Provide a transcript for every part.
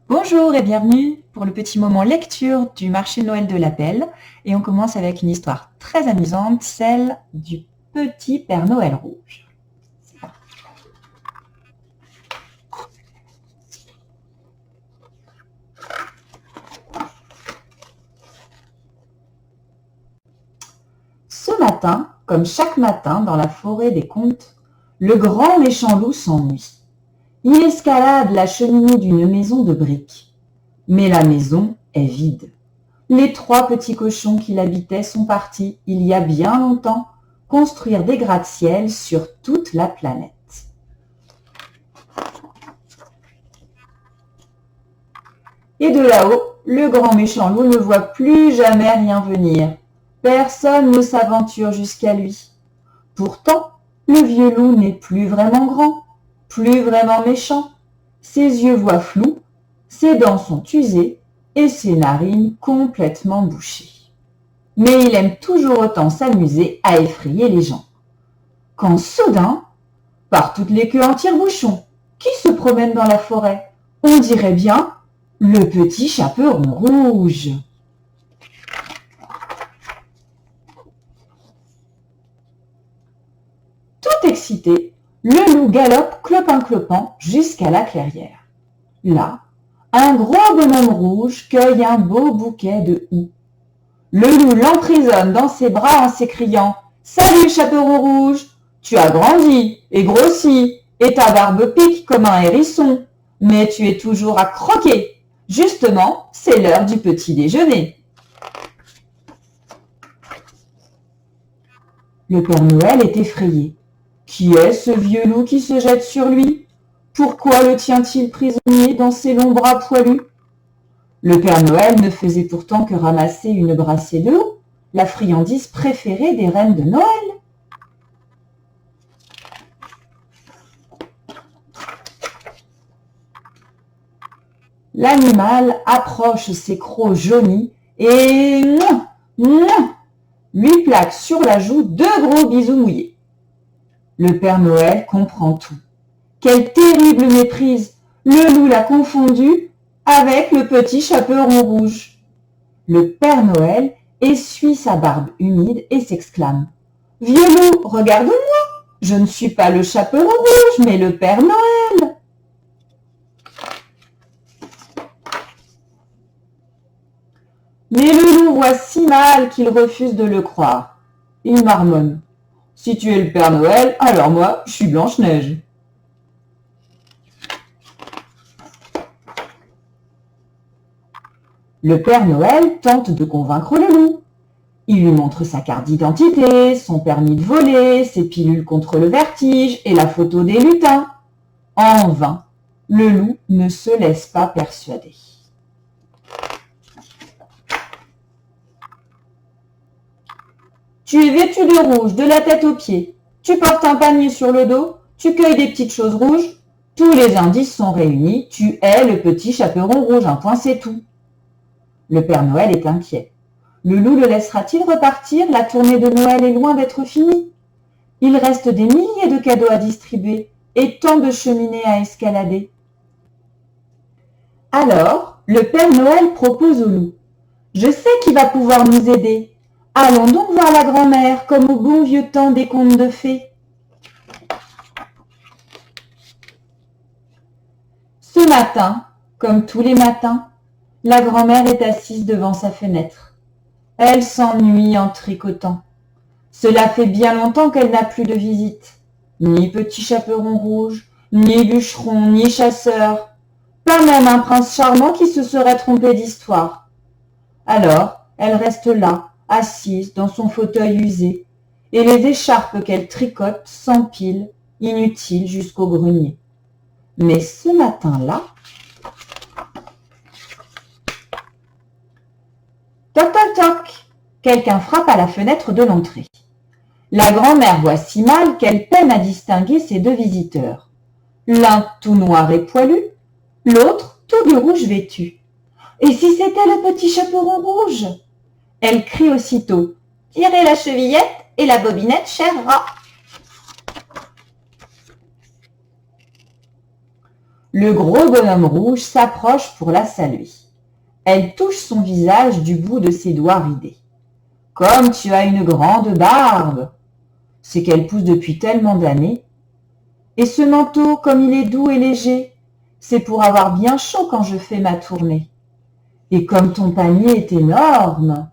Bonjour et bienvenue pour le petit moment lecture du marché de Noël de l'Appel. Et on commence avec une histoire très amusante, celle du petit Père Noël rouge. C'est parti. Ce matin, comme chaque matin dans la forêt des contes, le grand méchant loup s'ennuie. Il escalade la cheminée d'une maison de briques. Mais la maison est vide. Les 3 petits cochons qui l'habitaient sont partis, il y a bien longtemps, construire des gratte-ciel sur toute la planète. Et de là-haut, le grand méchant loup ne voit plus jamais rien venir. Personne ne s'aventure jusqu'à lui. Pourtant, le vieux loup n'est plus vraiment grand, plus vraiment méchant. Ses yeux voient flou, ses dents sont usées et ses narines complètement bouchées. Mais il aime toujours autant s'amuser à effrayer les gens. Quand soudain, par toutes les queues en tire-bouchon, qui se promène dans la forêt? On dirait bien le petit chaperon rouge. Tout excité, le loup galope clopin-clopant jusqu'à la clairière. Là, un gros bonhomme rouge cueille un beau bouquet de houx. Le loup l'emprisonne dans ses bras en s'écriant « Salut chaperon rouge, tu as grandi et grossi, et ta barbe pique comme un hérisson, mais tu es toujours à croquer. Justement, c'est l'heure du petit déjeuner. » Le Père Noël est effrayé. Qui est ce vieux loup qui se jette sur lui? Pourquoi le tient-il prisonnier dans ses longs bras poilus? Le Père Noël ne faisait pourtant que ramasser une brassée de houx, la friandise préférée des reines de Noël. L'animal approche ses crocs jaunis et lui plaque sur la joue 2 gros bisous mouillés. Le Père Noël comprend tout. Quelle terrible méprise! Le loup l'a confondu avec le petit chaperon rouge. Le Père Noël essuie sa barbe humide et s'exclame « Vieux loup, regarde-moi! Je ne suis pas le chaperon rouge, mais le Père Noël !» Mais le loup voit si mal qu'il refuse de le croire. Il marmonne « Si tu es le Père Noël, alors moi, je suis Blanche-Neige. » Le Père Noël tente de convaincre le loup. Il lui montre sa carte d'identité, son permis de voler, ses pilules contre le vertige et la photo des lutins. En vain, le loup ne se laisse pas persuader. Tu es vêtu de rouge, de la tête aux pieds. Tu portes un panier sur le dos, tu cueilles des petites choses rouges. Tous les indices sont réunis, tu es le petit chaperon rouge, un point c'est tout. Le Père Noël est inquiet. Le loup le laissera-t-il repartir? La tournée de Noël est loin d'être finie. Il reste des milliers de cadeaux à distribuer et tant de cheminées à escalader. Alors, le Père Noël propose au loup. Je sais qui va pouvoir nous aider. Allons donc voir la grand-mère, comme au bon vieux temps des contes de fées. Ce matin, comme tous les matins, la grand-mère est assise devant sa fenêtre. Elle s'ennuie en tricotant. Cela fait bien longtemps qu'elle n'a plus de visite. Ni petit chaperon rouge, ni bûcheron, ni chasseur. Pas même un prince charmant qui se serait trompé d'histoire. Alors, elle reste là, assise dans son fauteuil usé, et les écharpes qu'elle tricote s'empilent, inutiles jusqu'au grenier. Mais ce matin-là, toc toc toc, quelqu'un frappe à la fenêtre de l'entrée. La grand-mère voit si mal qu'elle peine à distinguer ses 2 visiteurs. L'un tout noir et poilu, l'autre tout de rouge vêtu. Et si c'était le petit chaperon rouge? Elle crie aussitôt « Tirez la chevillette et la bobinette, cher rat !» Le gros bonhomme rouge s'approche pour la saluer. Elle touche son visage du bout de ses doigts ridés. « Comme tu as une grande barbe !» C'est qu'elle pousse depuis tellement d'années. « Et ce manteau, comme il est doux et léger, c'est pour avoir bien chaud quand je fais ma tournée. Et comme ton panier est énorme,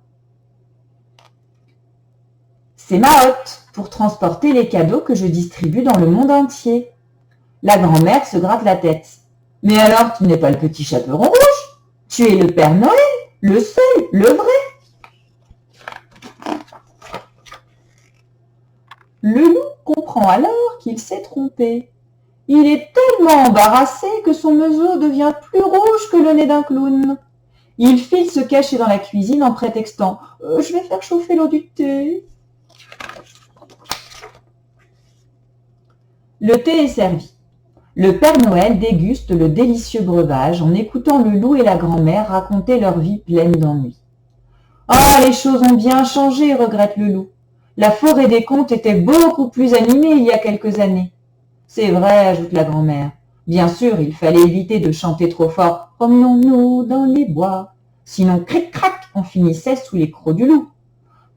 c'est ma hotte pour transporter les cadeaux que je distribue dans le monde entier. » La grand-mère se gratte la tête. « Mais alors, tu n'es pas le petit chaperon rouge, tu es le Père Noël, le seul, le vrai. » Le loup comprend alors qu'il s'est trompé. Il est tellement embarrassé que son museau devient plus rouge que le nez d'un clown. Il file se cacher dans la cuisine en prétextant « Je vais faire chauffer l'eau du thé. » Le thé est servi. Le Père Noël déguste le délicieux breuvage en écoutant le loup et la grand-mère raconter leur vie pleine d'ennuis. « Ah, les choses ont bien changé, regrette le loup. La forêt des contes était beaucoup plus animée il y a quelques années. » C'est vrai, ajoute la grand-mère. Bien sûr, il fallait éviter de chanter trop fort « Promenons-nous dans les bois », sinon cric-crac, on finissait sous les crocs du loup.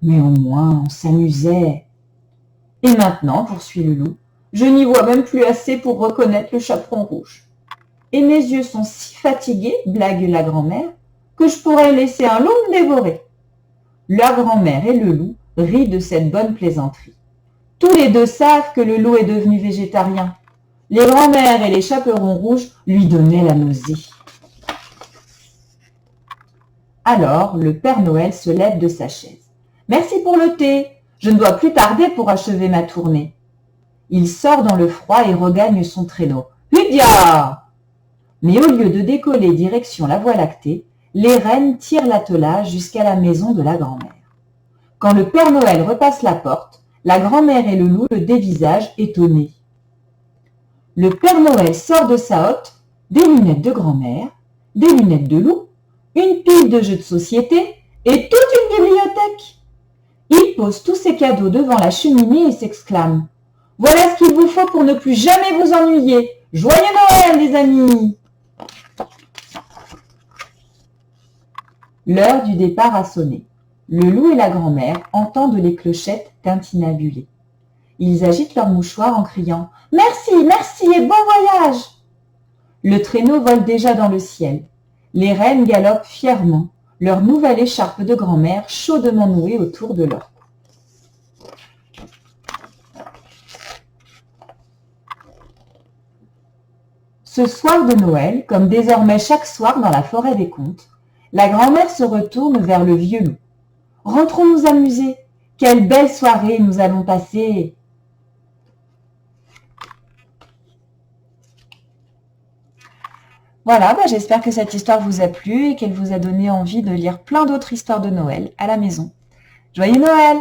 Mais au moins, on s'amusait. Et maintenant, poursuit le loup, je n'y vois même plus assez pour reconnaître le chaperon rouge. Et mes yeux sont si fatigués, blague la grand-mère, que je pourrais laisser un loup me dévorer. La grand-mère et le loup rient de cette bonne plaisanterie. Tous les deux savent que le loup est devenu végétarien. Les grand-mères et les chaperons rouges lui donnaient la nausée. Alors, le Père Noël se lève de sa chaise. « Merci pour le thé, je ne dois plus tarder pour achever ma tournée. » Il sort dans le froid et regagne son traîneau. « Hudia !» Mais au lieu de décoller direction la Voie lactée, les rennes tirent l'attelage jusqu'à la maison de la grand-mère. Quand le Père Noël repasse la porte, la grand-mère et le loup le dévisagent étonnés. Le Père Noël sort de sa hotte des lunettes de grand-mère, des lunettes de loup, une pile de jeux de société et toute une bibliothèque. Il pose tous ses cadeaux devant la cheminée et s'exclame « Voilà ce qu'il vous faut pour ne plus jamais vous ennuyer. Joyeux Noël, les amis !» L'heure du départ a sonné. Le loup et la grand-mère entendent les clochettes tintinabuler. Ils agitent leurs mouchoirs en criant « Merci, merci et bon voyage !» Le traîneau vole déjà dans le ciel. Les rennes galopent fièrement, leur nouvelle écharpe de grand-mère chaudement nouée autour de leur cou. Ce soir de Noël, comme désormais chaque soir dans la forêt des contes, la grand-mère se retourne vers le vieux loup. « Rentrons nous amuser. Quelle belle soirée nous allons passer !» Voilà, j'espère que cette histoire vous a plu et qu'elle vous a donné envie de lire plein d'autres histoires de Noël à la maison. Joyeux Noël!